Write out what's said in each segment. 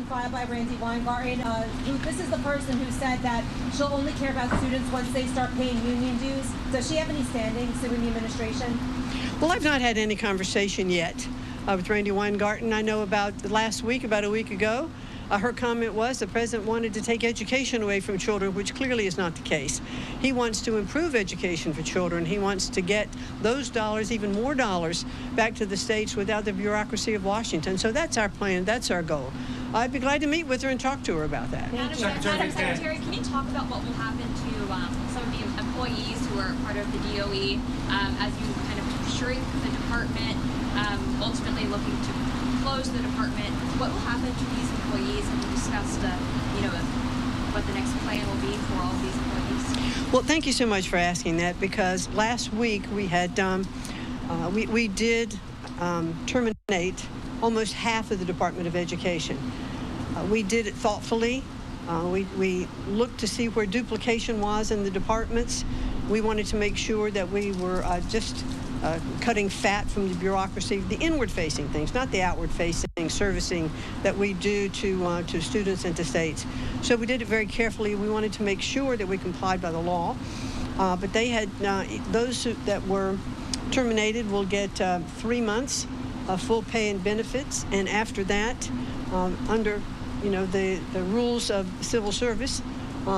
filed by Randy Weingarten. This is the person who said that she'll only care about students once they start paying union dues. Does she have any standing suing the administration? Well, I've not had any conversation yet with Randy Weingarten. I know about last week, about a week ago, her comment was the president wanted to take education away from children, which clearly is not the case. He wants to improve education for children. He wants to get those dollars, even more dollars, back to the states without the bureaucracy of Washington. So that's our plan. That's our goal. I'd be glad to meet with her and talk to her about that. Madam Secretary, can you talk about what will happen to some of the employees who are part of the DOE as you kind of shrink the department, ultimately looking to close the department? What will happen to these employees? Have you discussed, what the next plan will be for all of these employees? Well, thank you so much for asking that, because last week we had we did terminate almost half of the Department of Education. We did it thoughtfully. We looked to see where duplication was in the departments. We wanted to make sure that we were just cutting fat from the bureaucracy, the inward-facing things, not the outward-facing servicing that we do to students and to states. So we did it very carefully. We wanted to make sure that we complied by the law. But they had those that were terminated will get 3 months of full pay and benefits, and after that, under the rules of civil service,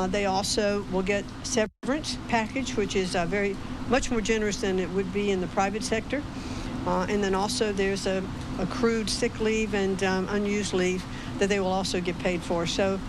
they also will get severance package, which is very much more generous than it would be in the private sector. And then also there's accrued sick leave and unused leave that they will also get paid for. So,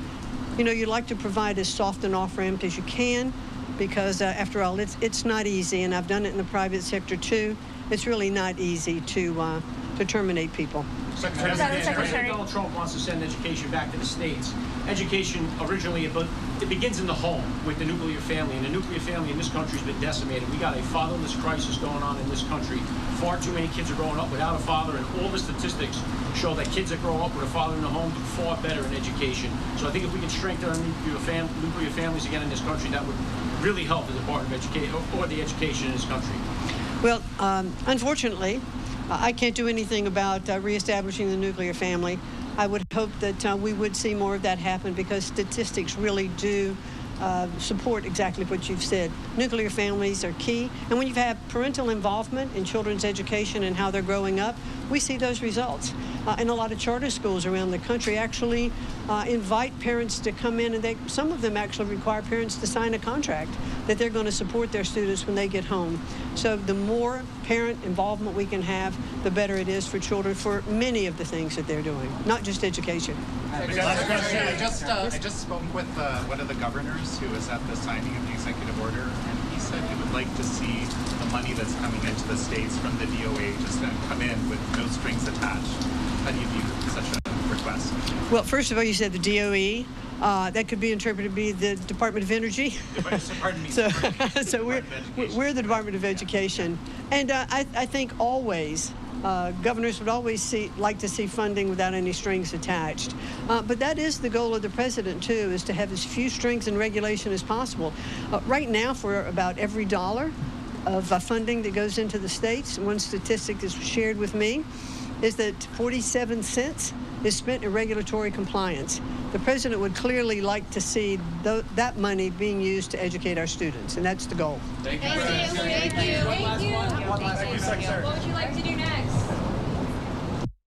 you'd like to provide as soft an off-ramp as you can, because after all, it's not easy, and I've done it in the private sector too. It's really not easy to terminate people. Secretary, President Donald Trump wants to send education back to the states. Education originally, it begins in the home with the nuclear family, and the nuclear family in this country has been decimated. We got a fatherless crisis going on in this country. Far too many kids are growing up without a father, and all the statistics show that kids that grow up with a father in the home do far better in education. So I think if we can strengthen our nuclear families again in this country, that would really help the Department of Education or the education in this country. Well, unfortunately, I can't do anything about reestablishing the nuclear family. I would hope that we would see more of that happen, because statistics really do support exactly what you've said. Nuclear families are key, and when you have parental involvement in children's education and how they're growing up, we see those results. And a lot of charter schools around the country actually invite parents to come in, and some of them actually require parents to sign a contract that they're going to support their students when they get home. So the more parent involvement we can have, the better it is for children for many of the things that they're doing, not just education. I just spoke with one of the governors who was at the signing of the executive order, and he said he would like to see the money that's coming into the states from the DOA just come in with no strings attached. How do you view such a request? Well, first of all, you said the DOE. That could be interpreted to be the Department of Energy. Pardon me. So we're the Department of Education. And I think always governors would always like to see funding without any strings attached. But that is the goal of the president, too, is to have as few strings and regulation as possible. Right now, for about every dollar of funding that goes into the states, one statistic is shared with me, is that 47 cents is spent in regulatory compliance. The president would clearly like to see that money being used to educate our students, and that's the goal. Thank you. Thank you. What would you like to do next?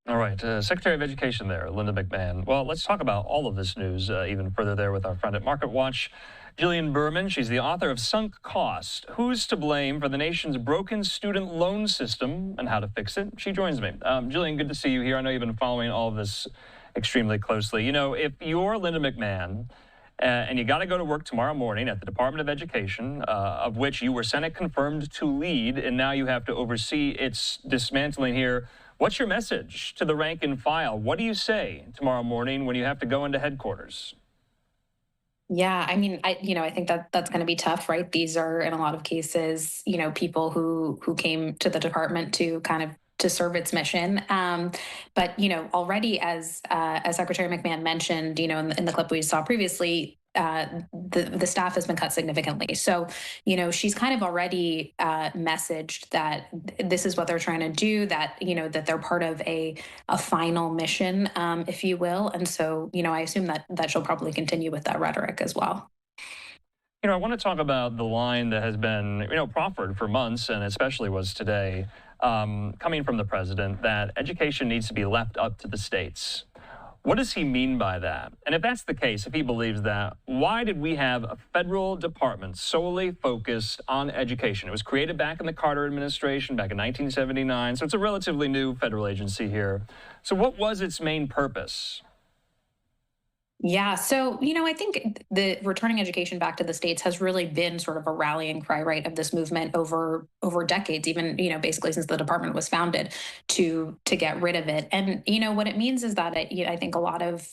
All right, Secretary of Education there, Linda McMahon. Well, let's talk about all of this news even further there with our friend at MarketWatch, Jillian Berman. She's the author of Sunk Cost: Who's to Blame for the Nation's Broken Student Loan System and How to Fix It. She joins me. Jillian, good to see you here. I know you've been following all of this extremely closely. If you're Linda McMahon and you got to go to work tomorrow morning at the Department of Education, of which you were Senate confirmed to lead, and now you have to oversee its dismantling here, what's your message to the rank and file? What do you say tomorrow morning when you have to go into headquarters? Yeah, I mean, I think that's going to be tough, right? These are, in a lot of cases, people who came to the department to to serve its mission. But already, as Secretary McMahon mentioned, in the clip we saw previously, the staff has been cut significantly. So, she's kind of already messaged that this is what they're trying to do, that, that they're part of a final mission, if you will. And so, I assume that she'll probably continue with that rhetoric as well. I want to talk about the line that has been, proffered for months, and especially was today, coming from the president, that education needs to be left up to the states. What does he mean by that? And if that's the case, if he believes that, why did we have a federal department solely focused on education? It was created back in the Carter administration, back in 1979, so it's a relatively new federal agency here. So what was its main purpose? Yeah, so, I think the returning education back to the states has really been sort of a rallying cry, right, of this movement over decades, even, basically since the department was founded, to get rid of it. And, what it means is that I think a lot of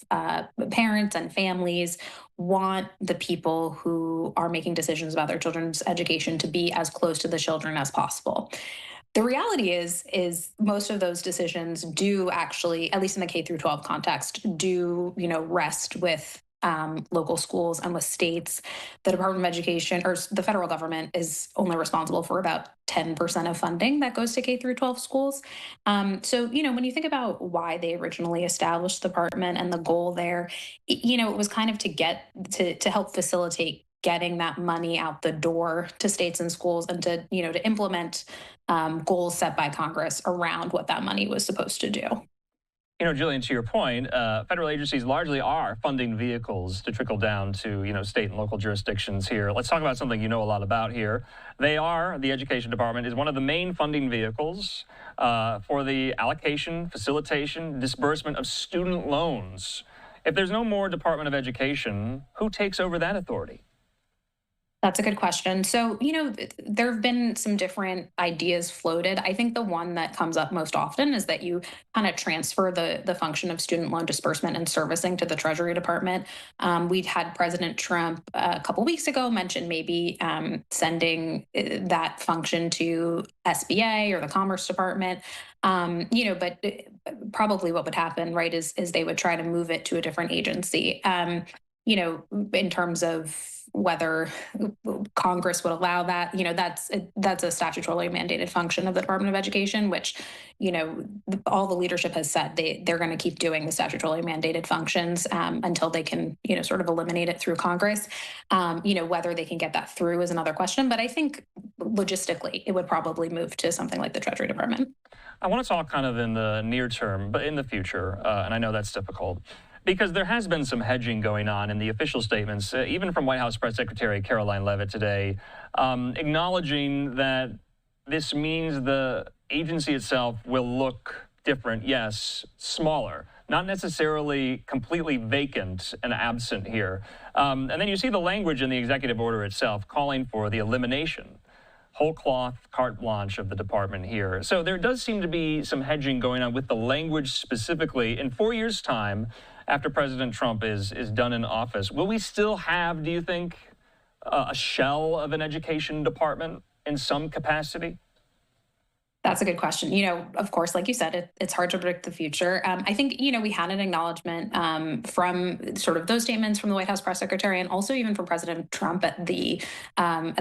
parents and families want the people who are making decisions about their children's education to be as close to the children as possible. The reality is most of those decisions do actually, at least in the K through 12 context, do, rest with local schools and with states. The Department of Education, or the federal government, is only responsible for about 10% of funding that goes to K through 12 schools. So, when you think about why they originally established the department and the goal there, it was kind of to help facilitate getting that money out the door to states and schools, and to implement goals set by Congress around what that money was supposed to do. Jillian, to your point, federal agencies largely are funding vehicles to trickle down to, state and local jurisdictions here. Let's talk about something you know a lot about here. The Education Department is one of the main funding vehicles for the allocation, facilitation, disbursement of student loans. If there's no more Department of Education, who takes over that authority? That's a good question. So, there have been some different ideas floated. I think the one that comes up most often is that you kind of transfer the function of student loan disbursement and servicing to the Treasury Department. We'd had President Trump a couple weeks ago mention maybe sending that function to SBA or the Commerce Department. But probably what would happen, right, is they would try to move it to a different agency. In terms of whether Congress would allow that, that's a statutorily mandated function of the Department of Education, which, all the leadership has said they're going to keep doing the statutorily mandated functions until they can, sort of eliminate it through Congress. Whether they can get that through is another question, but I think logistically it would probably move to something like the Treasury Department. I want to talk kind of in the near term, but in the future, and I know that's difficult, because there has been some hedging going on in the official statements, even from White House Press Secretary Caroline Leavitt today, acknowledging that this means the agency itself will look different, yes, smaller, not necessarily completely vacant and absent here. And then you see the language in the executive order itself calling for the elimination, whole cloth carte blanche of the department here. So there does seem to be some hedging going on with the language specifically. In 4 years' time, after President Trump is done in office, will we still have, do you think, a shell of an education department in some capacity? That's a good question. Of course, like you said, it's hard to predict the future. I think, we had an acknowledgement from sort of those statements from the White House press secretary, and also even from President Trump at the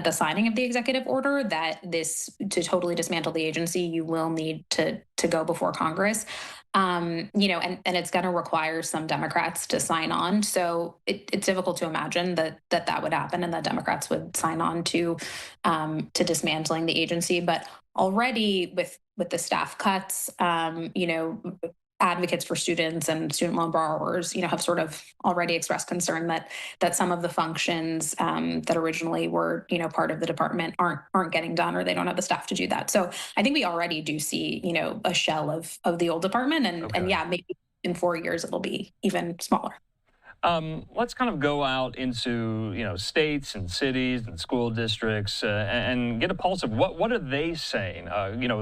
signing of the executive order, that to totally dismantle the agency, you will need to go before Congress. And it's going to require some Democrats to sign on. So it's difficult to imagine that would happen and that Democrats would sign on to dismantling the agency. But already with the staff cuts, advocates for students and student loan borrowers, have sort of already expressed concern that some of the functions that originally were, part of the department aren't getting done, or they don't have the staff to do that. So I think we already do see, a shell of the old department, and yeah, maybe in 4 years it'll be even smaller. Let's kind of go out into, states and cities and school districts and get a pulse of what are they saying?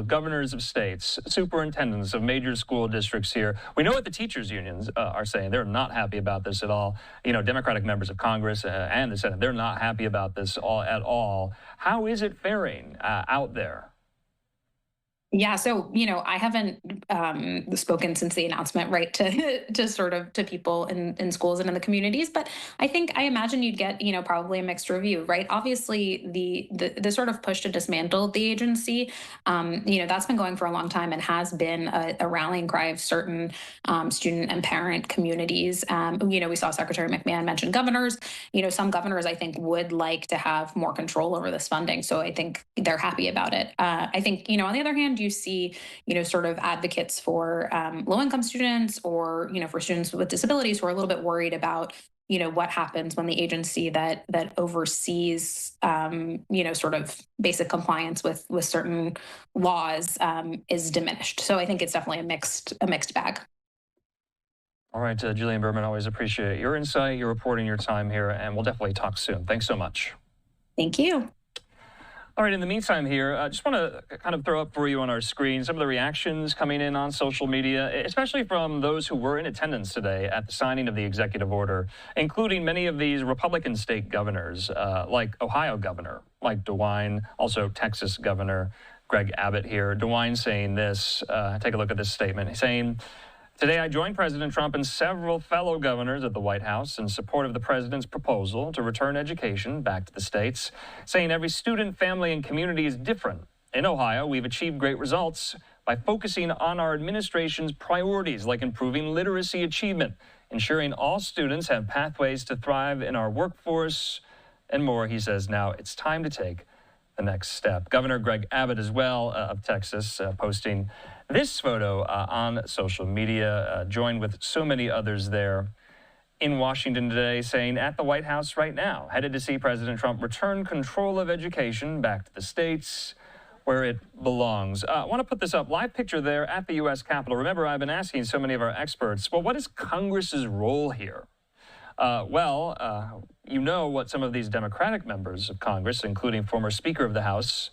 Governors of states, superintendents of major school districts here. We know what the teachers' unions are saying. They're not happy about this at all. Democratic members of Congress and the Senate, they're not happy about this at all. How is it faring out there? Yeah, so I haven't spoken since the announcement, right, to sort of to people in schools and in the communities, but I imagine you'd get probably a mixed review, right? Obviously, the sort of push to dismantle the agency, that's been going for a long time and has been a rallying cry of certain student and parent communities. We saw Secretary McMahon mention governors. Some governors I think would like to have more control over this funding, so I think they're happy about it. I think on the other hand, you see, sort of advocates for low-income students or, for students with disabilities who are a little bit worried about, what happens when the agency that oversees, sort of basic compliance with certain laws is diminished. So I think it's definitely a mixed bag. All right, Jillian Berman, always appreciate your insight, your reporting, your time here, and we'll definitely talk soon. Thanks so much. Thank you. All right, in the meantime here, I just want to kind of throw up for you on our screen some of the reactions coming in on social media, especially from those who were in attendance today at the signing of the executive order, including many of these Republican state governors, like Ohio Governor Mike DeWine, also Texas Governor Greg Abbott here. DeWine saying this, take a look at this statement, saying, "Today, I joined President Trump and several fellow governors at the White House in support of the president's proposal to return education back to the states, saying every student, family, and community is different. In Ohio, we've achieved great results by focusing on our administration's priorities like improving literacy achievement, ensuring all students have pathways to thrive in our workforce, and more." He says now it's time to take the next step. Governor Greg Abbott as well of Texas posting this photo on social media, joined with so many others there in Washington today, saying at the White House right now, headed to see President Trump return control of education back to the states where it belongs. I want to put this up, live picture there at the U.S. Capitol. Remember, I've been asking so many of our experts, well, what is Congress's role here? You know what some of these Democratic members of Congress, including former Speaker of the House,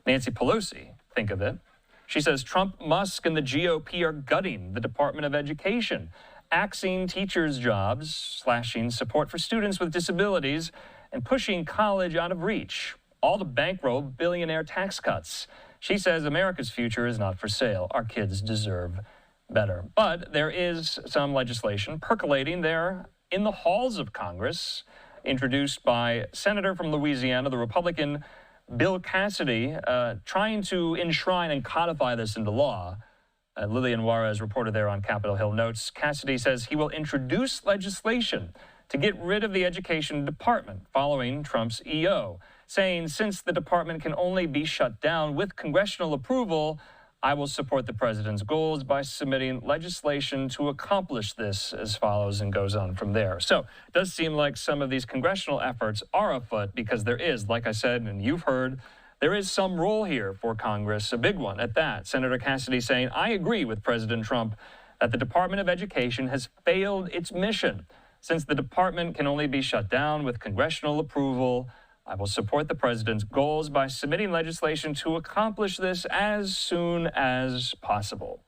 Nancy Pelosi, think of it. She says Trump, Musk, and the GOP are gutting the Department of Education, axing teachers' jobs, slashing support for students with disabilities, and pushing college out of reach, all to bankroll billionaire tax cuts. She says America's future is not for sale. Our kids deserve better. But there is some legislation percolating there in the halls of Congress, introduced by Senator from Louisiana, the Republican Bill Cassidy, trying to enshrine and codify this into law. Lillian Juarez, reporter there on Capitol Hill, notes Cassidy says he will introduce legislation to get rid of the Education Department following Trump's EO, saying since the department can only be shut down with congressional approval, I will support the president's goals by submitting legislation to accomplish this, as follows, and goes on from there. So it does seem like some of these congressional efforts are afoot because there is, like I said, and you've heard, there is some role here for Congress, a big one at that. Senator Cassidy saying, I agree with President Trump that the Department of Education has failed its mission. Since the department can only be shut down with congressional approval, I will support the president's goals by submitting legislation to accomplish this as soon as possible.